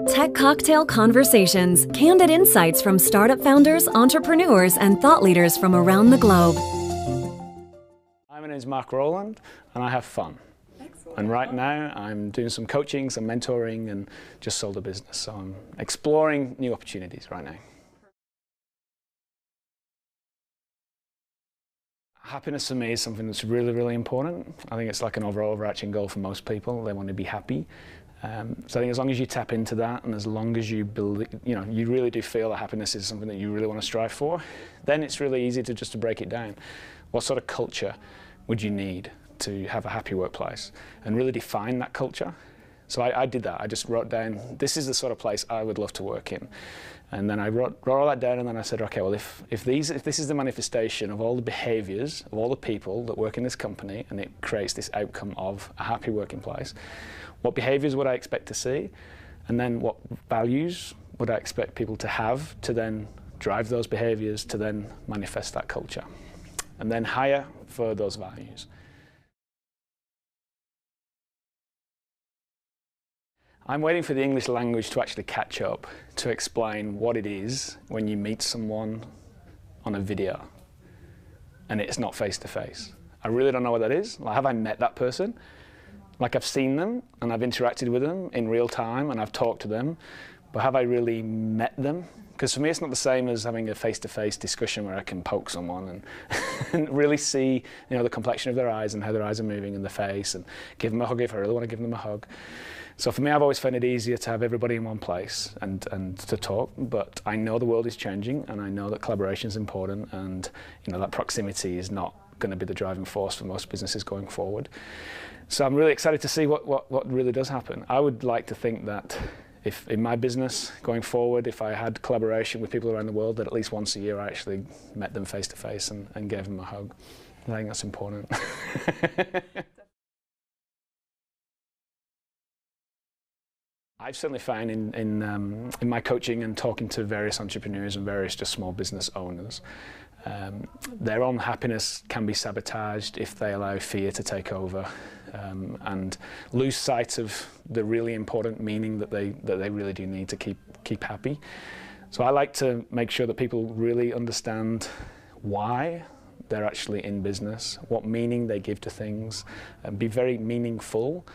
Tech Cocktail Conversations, candid insights from startup founders, entrepreneurs, and thought leaders from around the globe. My name is Rowland, and I have fun. Excellent. And right now I'm doing some coaching, some mentoring, and just sold a business. So I'm exploring new opportunities right now. Happiness for me is something that's really, really important. I think it's like an overarching goal for most people. They want to be happy. So I think as long as you tap into that, and as long as you believe, you really do feel that happiness is something that you really want to strive for, then it's really easy to break it down. What sort of culture would you need to have a happy workplace, and really define that culture? So I did that. I just wrote down, this is the sort of place I would love to work in. And then I wrote all that down, and then I said, okay, well, if this is the manifestation of all the behaviors of all the people that work in this company, and it creates this outcome of a happy working place, what behaviors would I expect to see? And then what values would I expect people to have to then drive those behaviors to then manifest that culture? And then hire for those values. I'm waiting for the English language to actually catch up to explain what it is when you meet someone on a video and it's not face to face. I really don't know what that is. Like, have I met that person? Like, I've seen them and I've interacted with them in real time and I've talked to them, but have I really met them? Because for me, it's not the same as having a face-to-face discussion where I can poke someone and, and really see, the complexion of their eyes and how their eyes are moving in the face, and give them a hug if I really want to give them a hug. So for me, I've always found it easier to have everybody in one place and to talk, but I know the world is changing, and I know that collaboration is important, and that proximity is not going to be the driving force for most businesses going forward. So I'm really excited to see what really does happen. I would like to think that if in my business going forward, if I had collaboration with people around the world, that at least once a year I actually met them face to face and gave them a hug. I think that's important. I've certainly found in my coaching and talking to various entrepreneurs and various just small business owners, their own happiness can be sabotaged if they allow fear to take over and lose sight of the really important meaning that they really do need to keep happy. So I like to make sure that people really understand why they're actually in business, what meaning they give to things, and be very meaningful.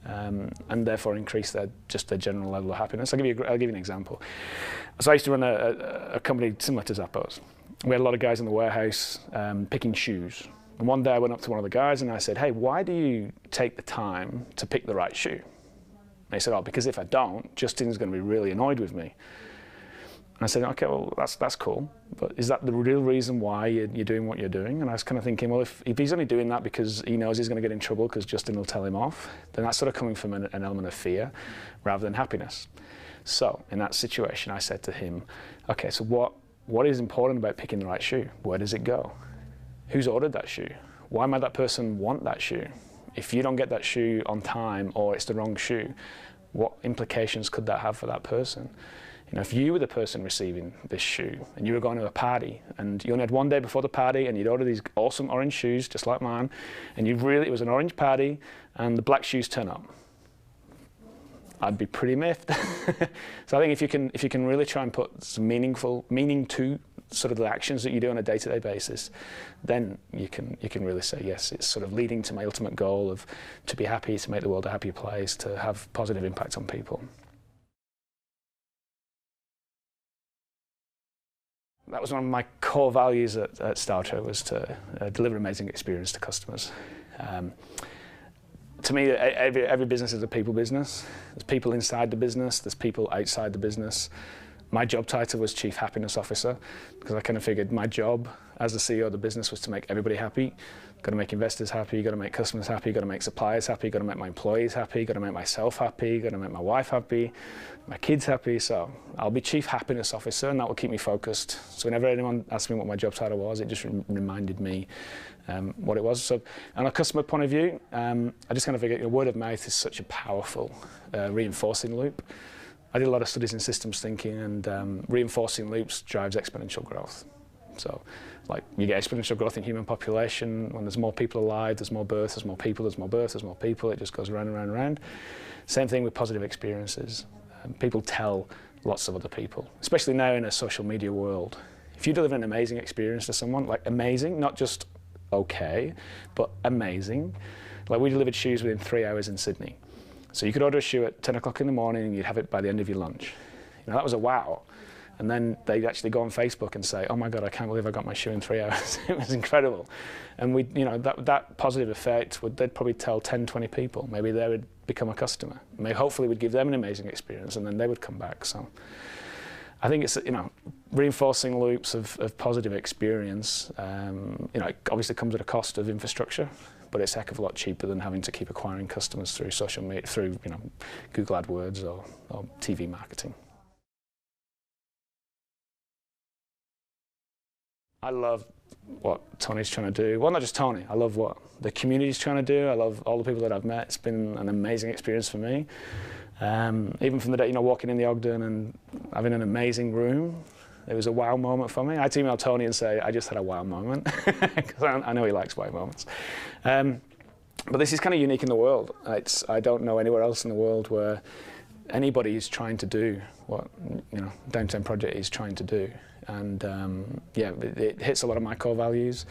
And therefore increase their general level of happiness. I'll give you an example. So I used to run a company similar to Zappos. We had a lot of guys in the warehouse picking shoes. And one day I went up to one of the guys and I said, hey, why do you take the time to pick the right shoe? And he said, oh, because if I don't, Justin's going to be really annoyed with me. And I said, okay, well, that's cool, but is that the real reason why you're doing what you're doing? And I was kind of thinking, well, if he's only doing that because he knows he's going to get in trouble because Justin will tell him off, then that's sort of coming from an element of fear rather than happiness. So in that situation, I said to him, okay, so what is important about picking the right shoe? Where does it go? Who's ordered that shoe? Why might that person want that shoe? If you don't get that shoe on time or it's the wrong shoe, what implications could that have for that person? If you were the person receiving this shoe and you were going to a party and you only had one day before the party and you'd ordered these awesome orange shoes just like mine, and it was an orange party and the black shoes turn up, I'd be pretty miffed. So I think if you can really try and put some meaning to sort of the actions that you do on a day-to-day basis, then you can really say, yes, it's sort of leading to my ultimate goal of to be happy, to make the world a happier place, to have positive impact on people. That was one of my core values at Starter, was to deliver an amazing experience to customers. To me, every business is a people business. There's people inside the business, there's people outside the business. My job title was Chief Happiness Officer, because I kind of figured my job as the CEO of the business was to make everybody happy. Got to make investors happy, got to make customers happy, got to make suppliers happy, got to make my employees happy, got to make myself happy, got to make my wife happy, my kids happy. So I'll be Chief Happiness Officer, and that will keep me focused. So whenever anyone asked me what my job title was, it just reminded me what it was. So on a customer point of view, I just kind of figured word of mouth is such a powerful reinforcing loop. I did a lot of studies in systems thinking, and reinforcing loops drives exponential growth. So like you get exponential growth in human population. When there's more people alive, there's more births, there's more people, there's more births, there's more people. It just goes round and round and round. Same thing with positive experiences. People tell lots of other people, especially now in a social media world. If you deliver an amazing experience to someone, like amazing, not just okay, but amazing. Like we delivered shoes within 3 hours in Sydney. So you could order a shoe at 10 o'clock in the morning and you'd have it by the end of your lunch. You know, that was a wow. And then they'd actually go on Facebook and say, oh my God, I can't believe I got my shoe in 3 hours. It was incredible. And we, you know, that positive effect, they'd probably tell 10, 20 people. Maybe they would become a customer. Maybe hopefully we'd give them an amazing experience and then they would come back. So I think it's, you know, reinforcing loops of positive experience. You know, it obviously comes at a cost of infrastructure, but it's a heck of a lot cheaper than having to keep acquiring customers through social media, through, you know, Google AdWords or TV marketing. I love what Tony's trying to do. Well, not just Tony. I love what the community's trying to do. I love all the people that I've met. It's been an amazing experience for me. Even from the day, you know, walking in the Ogden and having an amazing room, it was a wow moment for me. I had to email Tony and say, I just had a wow moment, because I know he likes wow moments. But this is kind of unique in the world. I don't know anywhere else in the world where anybody is trying to do what, you know, Downtown Project is trying to do. And yeah, it hits a lot of my core values.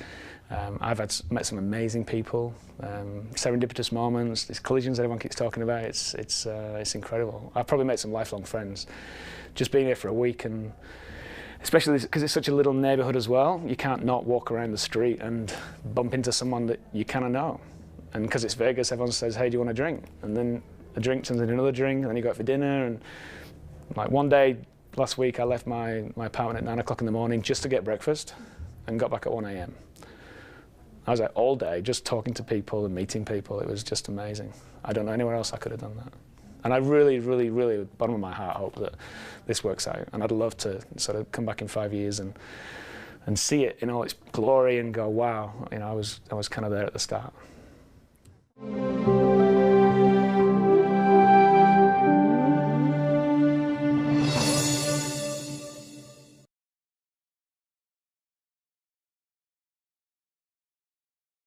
I've met some amazing people, serendipitous moments, these collisions that everyone keeps talking about. It's incredible. I've probably made some lifelong friends just being here for a week, and especially because it's such a little neighborhood as well. You can't not walk around the street and bump into someone that you kind of know. And because it's Vegas, everyone says, hey, do you want a drink? And then a drink turns into another drink, and then you go out for dinner. And like one day last week, I left my apartment at 9 o'clock in the morning just to get breakfast and got back at 1 a.m. I was out all day just talking to people and meeting people. It was just amazing. I don't know anywhere else I could have done that. And I really, really, really, bottom of my heart, hope that this works out. And I'd love to sort of come back in 5 years and see it in all its glory and go, wow, you know, I was kind of there at the start.